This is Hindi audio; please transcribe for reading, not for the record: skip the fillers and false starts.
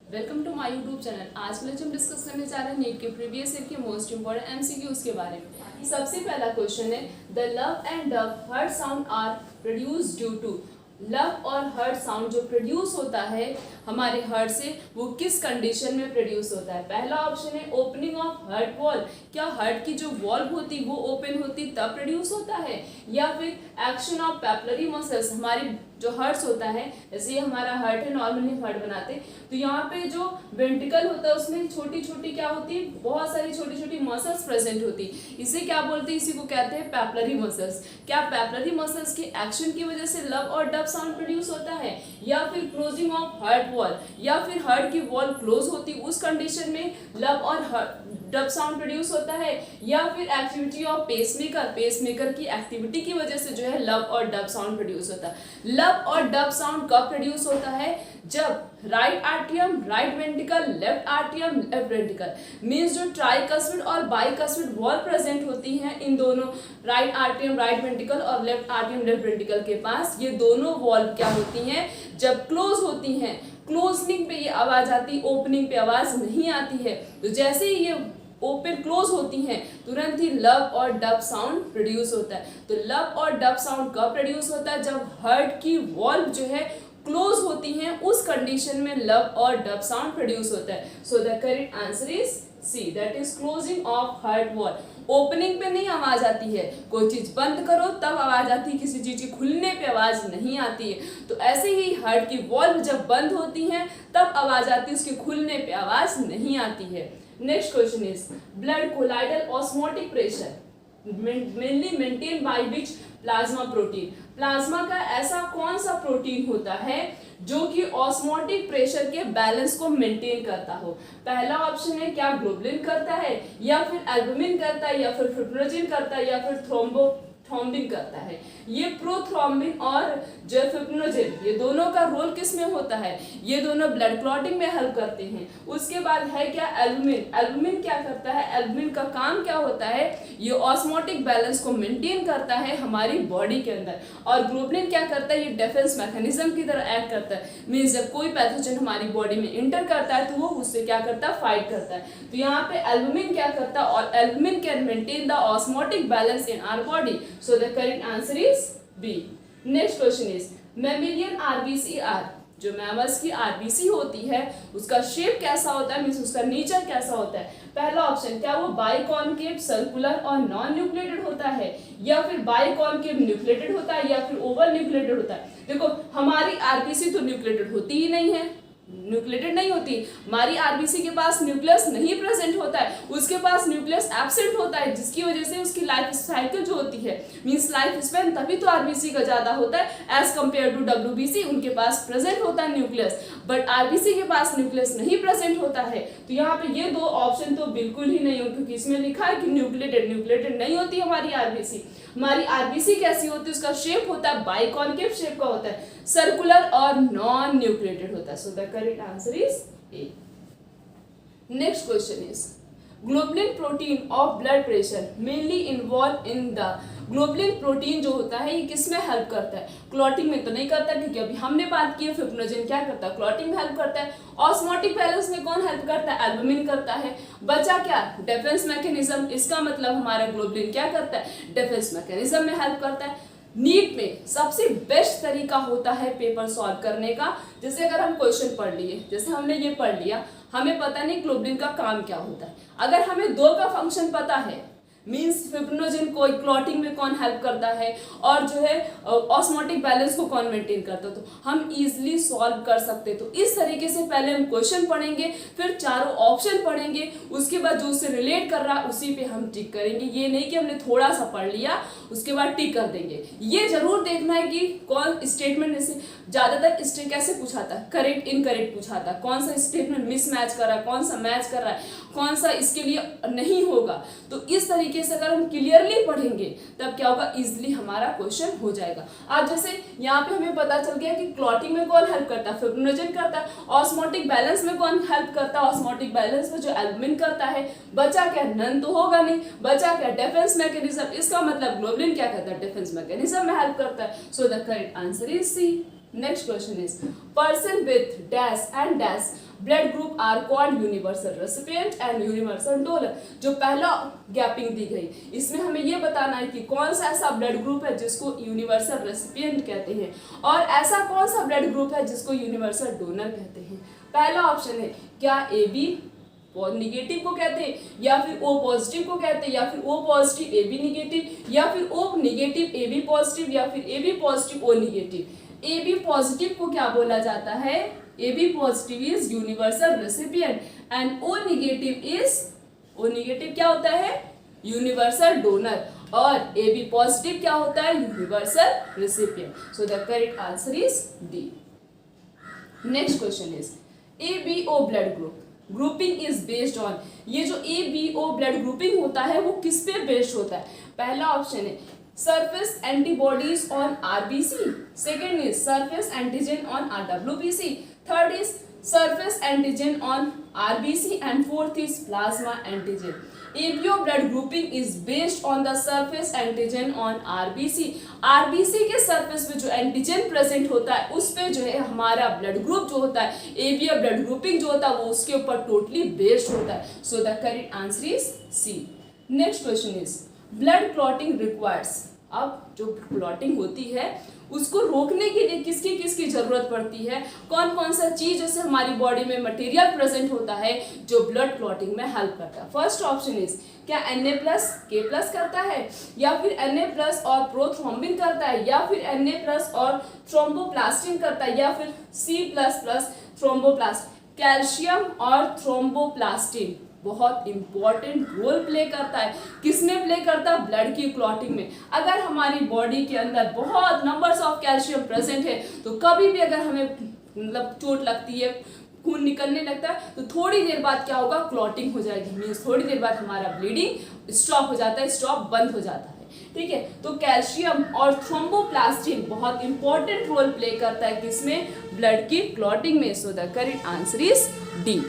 Welcome to my YouTube channel. आज के लिए हम डिस्कस करने जा रहे हैं नीट के प्रीवियस ईयर के मोस्ट इंपोर्टेंट एमसीक्यूज के बारे में। सबसे पहला क्वेश्चन है, the lub and dub heart sound are produce due to. Lub और हर्ट साउंड जो प्रोड्यूस होता है हमारे हर्ट से, वो किस कंडीशन में प्रोड्यूस होता है? पहला ऑप्शन है ओपनिंग ऑफ हर्ट वॉल, क्या हर्ट की जो वॉल्व होती वो ओपन होती तब प्रोड्यूस होता है, या फिर एक्शन ऑफ पेपलरी मसल्स, हमारी जो हर्ट्स होता है, जैसे ये हमारा हर्ट है, नॉर्मली हर्ट बनाते तो यहाँ पे जो वेंट्रिकल होता है उसमें छोटी छोटी क्या होती है, बहुत सारी छोटी छोटी मसल्स प्रेजेंट होती, इसे क्या बोलते हैं, इसी को कहते हैं पेपलरी मसल्स। क्या पेपलरी मसल्स के एक्शन की वजह से लव और डव साउंड प्रोड्यूस होता है, या फिर क्लोजिंग ऑफ हर्ट वॉल, या फिर हर्ट की वॉल क्लोज होती उस कंडीशन में लव और डब साउंड प्रोड्यूस होता है, या फिर एक्टिविटी ऑफ पेसमेकर की एक्टिविटी की वजह से जो है लव और डब साउंड प्रोड्यूस होता है। लव और डब साउंड कब प्रोड्यूस होता है? जब right आर्टियम right ventricle, left आर्टियम left ventricle, means जो ट्राइकस्पिड और बाइकस्पिड वॉल प्रेजेंट होती हैं इन दोनों, राइट आर्टियम राइट वेंट्रिकल और लेफ्ट आर्टियम लेफ्ट वेंट्रिकल के पास, ये दोनों वॉल क्या होती हैं, जब क्लोज होती हैं, क्लोजनिंग पे ये आवाज आती, ओपनिंग पे आवाज नहीं आती है। तो जैसे ही ये ओपन क्लोज होती हैं तुरंत ही लव और डब साउंड प्रोड्यूस होता है। तो लव और डब साउंड कब प्रोड्यूस होता है? जब हर्ट की वॉल्व जो है क्लोज होती हैं, उस कंडीशन में लव और डब साउंड प्रोड्यूस होता है। So the correct answer is C, that is closing of heart valve. Opening पे नहीं आवाज आती है, कोई चीज बंद करो तब आवाज आती है, किसी चीज के खुलने पे आवाज नहीं आती है। तो ऐसे ही हर्ट की वॉल्व जब बंद होती हैं तब आवाज आती है, उसके खुलने पे आवाज नहीं आती है। Next question is, blood colloidal osmotic pressure mainly maintain by which plasma protein. Plasma का ऐसा कौन सा प्रोटीन होता है जो कि ऑस्मोटिक प्रेशर के बैलेंस को मेंटेन करता हो? पहला ऑप्शन है, क्या ग्लोबुलिन करता है, या फिर एल्बुमिन करता है, या फिर फिब्रिनोजेन करता है, या फिर थ्रोम्बिन करता है। ये प्रोथ्रोम्बिन और जो फिब्रिनोजेन, ये दोनों का रोल किस में होता है? ये दोनों ब्लड क्लॉटिंग में हेल्प करते हैं। उसके बाद है क्या, एल्बुमिन। एल्बुमिन क्या करता है? एल्बुमिन का काम क्या होता है? ये ऑस्मोटिक बैलेंस को मेंटेन करता है हमारी बॉडी के अंदर। और ग्लोबुलिन क्या करता है? ये डिफेंस मैकेनिज्म की तरह एक्ट करता है, मीन्स जब कोई पैथोजन हमारी बॉडी में इंटर करता है तो वो उससे क्या करता है, फाइट करता है। तो यहाँ पे एल्बुमिन क्या करता है, और albumin can maintain the osmotic balance in our body. So the correct answer is B. Next question is, mammalian RBC जो मैमल्स की आरबीसी होती है उसका शेप कैसा होता है, मीन्स उसका नेचर कैसा होता है? पहला ऑप्शन, क्या वो बाइकॉन्केव सर्कुलर और नॉन न्यूक्लिएटेड होता है, या फिर बाइकॉन्केव न्यूक्लिएटेड होता है, या फिर ओवल न्यूक्लिएटेड होता है? देखो हमारी आरबीसी तो न्यूक्लिएटेड होती ही नहीं है, न्यूक्लिएटेड नहीं होती हमारी आरबीसी के पास, न्यूक्लियस नहीं प्रेजेंट होता है, उसके पास न्यूक्लियस एब्सेंट होता है, जिसकी वजह से उसकी लाइफ साइकिल जो होती है, मींस लाइफ स्पैन तभी तो आरबीसी का ज्यादा होता है एज कंपेयर टू डब्ल्यूबीसी। उनके पास प्रेजेंट होता है न्यूक्लियस, बट आरबीसी के पास न्यूक्लियस नहीं प्रेजेंट होता है। तो यहाँ पे ये दो ऑप्शन तो बिल्कुल ही नहीं हो, क्योंकि इसमें लिखा है कि न्यूक्लिएटेड नहीं होती हमारी आरबीसी। हमारी आरबीसी कैसी होती है? उसका शेप होता है बाइकॉन्केव शेप का होता है, सर्कुलर और नॉन न्यूक्लिएटेड होता है। So the correct answer is a. Next question is, globulin protein of blood pressure mainly involve in the. Globulin protein जो होता है ये किस में हेल्प करता है? क्लॉटिंग में तो नहीं करता, क्योंकि अभी हमने बात की है फिब्रिनोजेन क्या करता है, क्लॉटिंग में हेल्प करता है। ऑस्मोटिक बैलेंस में कौन हेल्प करता है? एल्बुमिन करता है। बचा क्या? Defence mechanism. इसका मतलब हमारा ग्लोबुलिन क्या करता है? डिफेंस मैकेनिज्म में हेल्प करता है। नीट में सबसे बेस्ट तरीका होता है पेपर सॉल्व करने का, जैसे अगर हम क्वेश्चन पढ़ लिए, जैसे हमने ये पढ़ लिया, हमें पता नहीं ग्लोबुलिन का काम क्या होता है, अगर हमें दो का फंक्शन पता है, मींस फिब्रिनोजेन को क्लॉटिंग में कौन हेल्प करता है और जो है ऑस्मोटिक बैलेंस को कौन मेंटेन करता है, तो हम इजीली सॉल्व कर सकते हैं। तो इस तरीके से पहले हम क्वेश्चन पढ़ेंगे, फिर चारों ऑप्शन पढ़ेंगे, उसके बाद जो उससे रिलेट कर रहा है उसी पे हम टिक करेंगे। ये नहीं कि हमने थोड़ा सा पढ़ लिया उसके बाद टिक कर देंगे। ये जरूर देखना है कि कौन स्टेटमेंट, जैसे ज्यादातर स्टेट कैसे पूछा था, करेक्ट इनकरेक्ट पूछा था, कौन सा स्टेटमेंट मिसमैच कर रहा है, कौन सा मैच कर रहा है, कौन सा इसके लिए नहीं होगा। तो इस तरीके से अगर हम क्लियरली पढ़ेंगे तब क्या होगा, इजिली हमारा क्वेश्चन हो जाएगा। आज जैसे यहाँ पे हमें पता चल गया कि क्लॉटिंग में कौन हेल्प करता है, फिब्रिनोजेन करता है। ऑस्मोटिक बैलेंस में कौन हेल्प करता है, ऑस्मोटिक बैलेंस में जो एल्बुमिन करता है। बचा क्या, नन तो होगा नहीं, बचा क्या, डिफेंस मैकेनिज्म। इसका मतलब ग्लोबुलिन क्या करता है, डिफेंस मैकेनिज्म में हेल्प करता है। So the correct answer is C. Next question is, person with dash and dash blood group are called universal recipient and universal donor. जो पहला गैपिंग दी गई, इसमें हमें ये बताना है कि कौन सा ऐसा ब्लड ग्रुप है जिसको यूनिवर्सल रेसिपिएंट कहते हैं और ऐसा कौन सा ब्लड ग्रुप है जिसको यूनिवर्सल डोनर कहते हैं। पहला ऑप्शन है, क्या ए बी निगेटिव को कहते हैं, या फिर ओ पॉजिटिव को कहते हैं, या फिर O positive A B negative, या फिर O negative A B positive, या फिर A B positive O negative. A B positive को क्या बोला जाता है, A B positive is universal recipient and O negative क्या होता है, यूनिवर्सल डोनर, और ए बी पॉजिटिव क्या होता है, universal recipient. So the correct answer is D. Next question is ABO blood grouping is based on. ये जो ABO ब्लड ग्रुपिंग होता है वो किस पे बेस्ड होता है। पहला ऑप्शन है surface antibodies on RBC, second is surface antigen on RWBC, third is surface antigen on RBC and fourth is plasma antigen. ABO blood grouping is based on the surface antigen on RBC. RBC के सरफेस पे जो एंटीजन प्रेजेंट होता है उस पे जो है हमारा ब्लड ग्रुप जो होता है ABO ब्लड ग्रुपिंग जो होता है वो उसके ऊपर टोटली बेस्ड होता है। So the correct answer is C. Next question is blood clotting requires. अब जो क्लॉटिंग होती है उसको रोकने के लिए किसकी किसकी जरूरत पड़ती है, कौन कौन सा चीज जैसे हमारी बॉडी में मटेरियल प्रेजेंट होता है जो ब्लड क्लॉटिंग में हेल्प करता है। फर्स्ट ऑप्शन इज क्या Na+ K+ करता है, या फिर Na+ और प्रोथ्रोम्बिन करता है, या फिर Na+ और थ्रोम्बोप्लास्टिन करता है, या फिर C++ थ्रोम्बोप्लास्ट। कैल्शियम और थ्रोम्बोप्लास्टिन बहुत इंपॉर्टेंट रोल प्ले करता है। किसमें प्ले करता है, ब्लड की क्लॉटिंग में। अगर हमारी बॉडी के अंदर बहुत नंबर्स ऑफ कैल्शियम प्रेजेंट है तो कभी भी अगर हमें मतलब चोट लगती है, खून निकलने लगता है, तो थोड़ी देर बाद क्या होगा, क्लॉटिंग हो जाएगी। मीन्स थोड़ी देर बाद हमारा ब्लीडिंग स्टॉप हो जाता है, स्टॉप बंद हो जाता है। ठीक है, तो कैल्शियम और थ्रोम्बोप्लास्टिन बहुत इंपॉर्टेंट रोल प्ले करता है किसमें, ब्लड की क्लॉटिंग में। सो the correct answer is D.